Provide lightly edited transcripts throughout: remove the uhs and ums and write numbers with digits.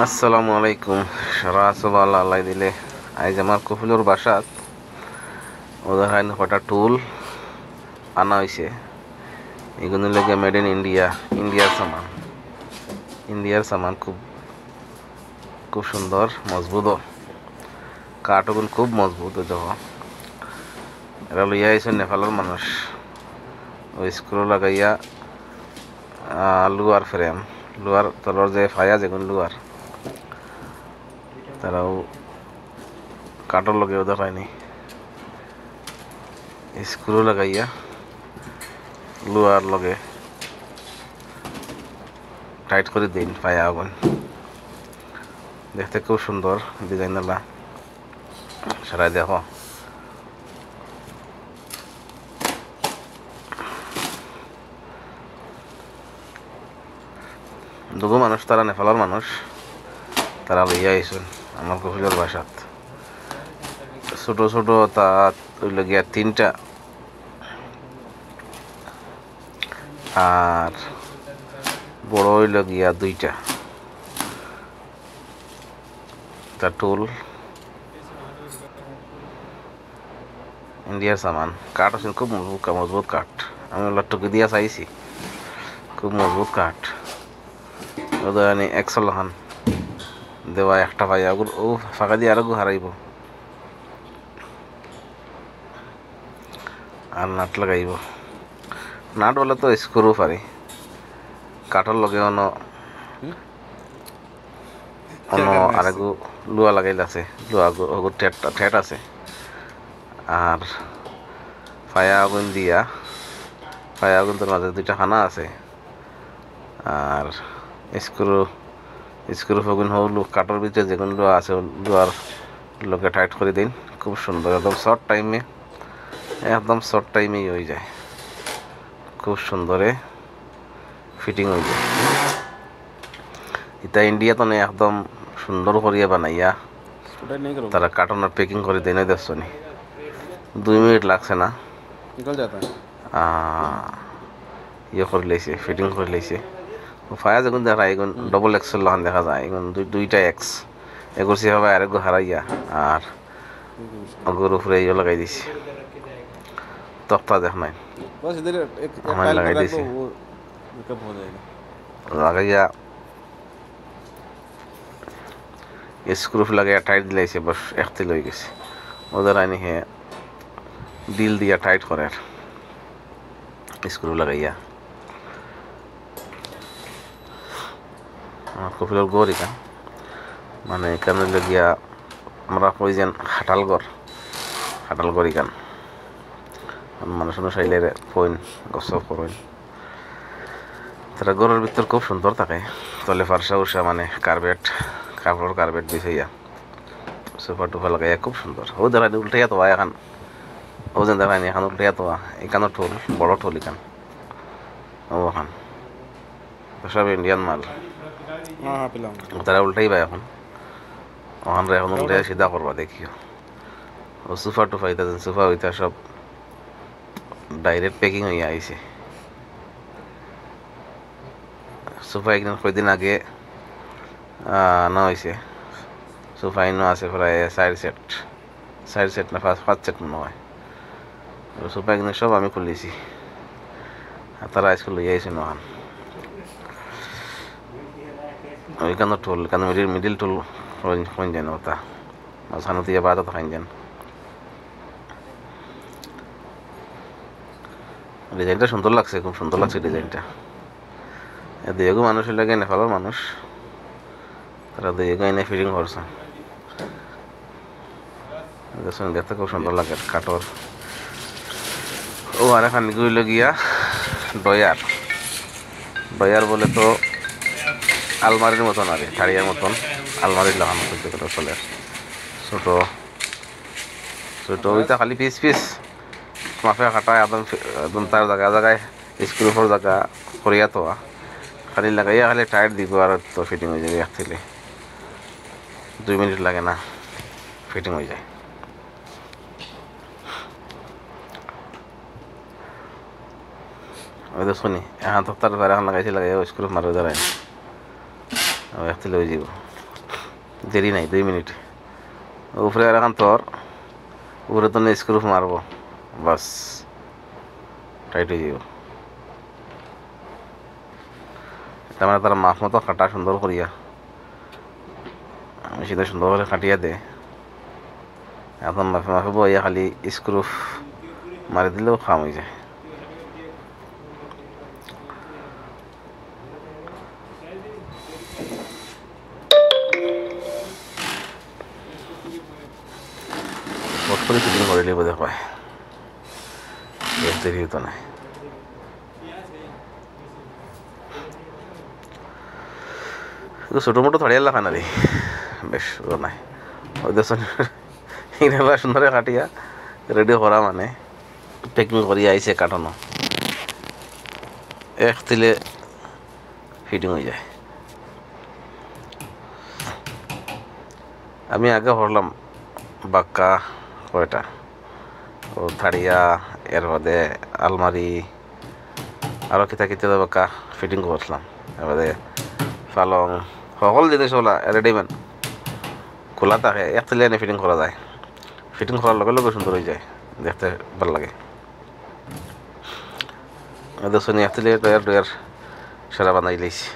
আসসালামু আলাইকুম। সারা সবাল আল্লাহ দিলে আজ আমার কফিলুর বাসাত ওদের হাইন কটা টুল আনা হয়েছে। এগুলো লেগে মেড ইন ইন্ডিয়া, ইন্ডিয়ার সামান খুব খুব সুন্দর মজবুত, কাঠগুলো খুব মজবুত। দেখো এরা লইয়া আইছে নেপালের মানুষ, ওই স্ক্রু লাগাইয়া লুয়ার ফ্রেম, লুয়ার তলর যে ফায়া যেগুলো লুয়ার, তারাও কাঠর লগে ওদের পায়নি, স্ক্রু লাগাইয়া লুয়ার লগে টাইট করে দিন পায়া আগুন। দেখতে খুব সুন্দর ডিজাইনওয়ালা, সারাই দেখো। দুগো মানুষ, তারা নেপালের মানুষ, তারা লইয়া আইসুন আমার কফিলের বাসাত। ছোট ছোট তা হইল গিয়া 3টা, আর বড় হইল গিয়া 2টা। তা টুল ইন্ডিয়ার সামান, কাঠ আছে খুব মজবুত কাঠ। আমি ওগুলো টুকি দিয়া চাইছি, খুব মজবুত কাঠ। ওদের আনি 100 লহান দেওয়া একটা পাই, ও ফাঁকা দিয়ে আরো হারাইব, আর নাট লাগাইব। নাট বলে তো স্ক্রু পারি, কাঠর লগে অন্য আরেকু লুয়া লাগাইল আছে, লুয়া ঠেট আছে। আর ফায়া আগুন দিয়া, ফায়া আগুন তোর মাঝে 2টা খানা আছে। আর স্ক্রু ফাগুন হল কাঠের ভিতরে যেগুলো লুয়া আছে, লুয়ার লোকে টাইট করে দিন। খুব সুন্দর, একদম শর্ট টাইমেই হয়ে যায়, খুব সুন্দরে ফিটিং হয়ে যায়। এটা ইন্ডিয়া তো নেই, একদম সুন্দর করিয়া বানাইয়া তারা কার্টনের প্যাকিং করে দেয়। না দেখছো নি, 2 মিনিট লাগছে না, ইয়ে করে লাইছে, ফিটিং করে লাইছে। ফায়া যখন দেখা এগুন ডবল এক্সেল লহান দেখা যায়, এগুন 2টা এক্স এগুলো সেভাবে আরেকগো হারাইয়া, আর ওগুর উপরে ইয়ে লাগাই দিছে, তক্তা দেখ নাই আমার লাগাই দিছে, লাগাইয়া স্ক্রু লাগাইয়া টাইট দিলাইছে, বস একতেল হয়ে গেছে। ওদের আইনি হে ডিল দিয়া টাইট করে স্ক্রু লাগাইয়া। আমার কপিলের গড় এখান, মানে এখানে লগিয়া আমরা কই যেন হাটাল গড় এখান মানুষ চাইলে পইন গছক করেন। তারা গড়ের ভিতর খুব সুন্দর থাকে, তলে ফার্সা উষা মানে কাপড় কার্পেট বিছাইয়া সোফা টোফা লাগাইয়া খুব সুন্দর। ও দেখানি উল্টাইয়া তো এখন, ও যেন দেখানি এখন উল্টাইয়া তো এখানো ঠোল, বড় ঠোল এখান, ও এখন সব ইন্ডিয়ান মাল। তারা উল্টাই পায় এখন, এখন উল্টাই সিধা করবা দেখিও। ও সোফা টোফা ইতা সোফা ওইটা সব ডাইরেক্ট প্যাকিং হইয়া আইছে। সোফা একদিন কয়েকদিন আগে আনা হয়েছে, সোফা ইনো আছে প্রায় 4 সেট না 5 সেট মনে হয়। সোফা একদিন সব আমি খুলেছি, তারা আজকে লইয়া আইছে নহান। ওইখানে টোল, এখানে মিডিল টোল কোন যেন ওটা মাঝখানে দিয়ে বাদ খাইন যেন। ডিজাইনটা সুন্দর লাগছে, খুব সুন্দর লাগছে ডিজাইনটা। দুইগো মানুষ লাগে নেপালের মানুষ, তারা দুইগো এনে ফিটিং করছে। দেখতে খুব সুন্দর লাগে কাঠর। ও আর এখান গুইল গিয়া ডয়ার বলে তো আলমারির মতন, আর থাড়িয়ার মতন আলমারির লাগানো যেগুলো চলে, ছোট ছোট ওইটা খালি পিস মাফে কাটায় একদম তার জায়গায় স্ক্রুফর জায়গা করিয়া তো খালি লাগাইয়া খালি টাইট দিব, আর তো ফিটিং হয়ে যাবে। এক থেকে 2 মিনিট লাগে না, ফিটিং হয়ে যায়। ওই তো শুনি এখন তো তার বাইরে এখন লাগাইছি, লাগাই স্ক্রু মারে দাঁড়ায়, এক থেকে হয়ে যাব। দেরি নাই 2 মিনিট উপরে আর এখন তোর উপরে তো স্ক্রু মারবো বাস টাইট হয়ে যাব তার মানে তারা মাপ মতো কাটা সুন্দর করিয়া মেশিনে সুন্দর করে কাটিয়া দে এখন মাফে মাফে বইয়া খালি স্ক্রু মারি দিলেও কাম হয়ে যায় বট করে ফিটিং করে নিয়ে বোধ হয় দেরি হতো না ছোটো মোটো ধরিয়া লাখা না রে বেশ নাই ওদের ইনহেলা সুন্দরে কাটিয়া রেডি করা মানে প্যাকিং করিয়া আইছে কাটানো এক তিলে ফিটিং হয়ে যায় আমি আগে হরলাম বাক্কা কয়টা ও ধাড়িয়া এর বাদে আলমারি আরও কিতা কিতা বাক্কা ফিটিং করছিলাম এর বাদে পালং সকল জিনিস ওলা রেডিমেড খোলা থাকে এক তিলে এনে ফিটিং করা যায় ফিটিং করার লগে লগে সুন্দর হয়ে যায় দেখতে ভালো লাগে দেখুন এক তিলে ডয়ার সেরা বানাই লাইছি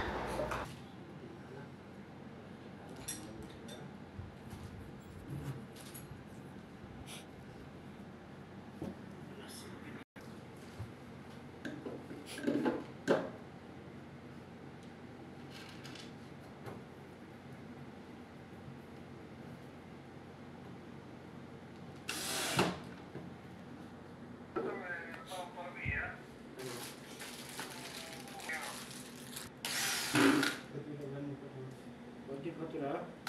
Quanti fatturà?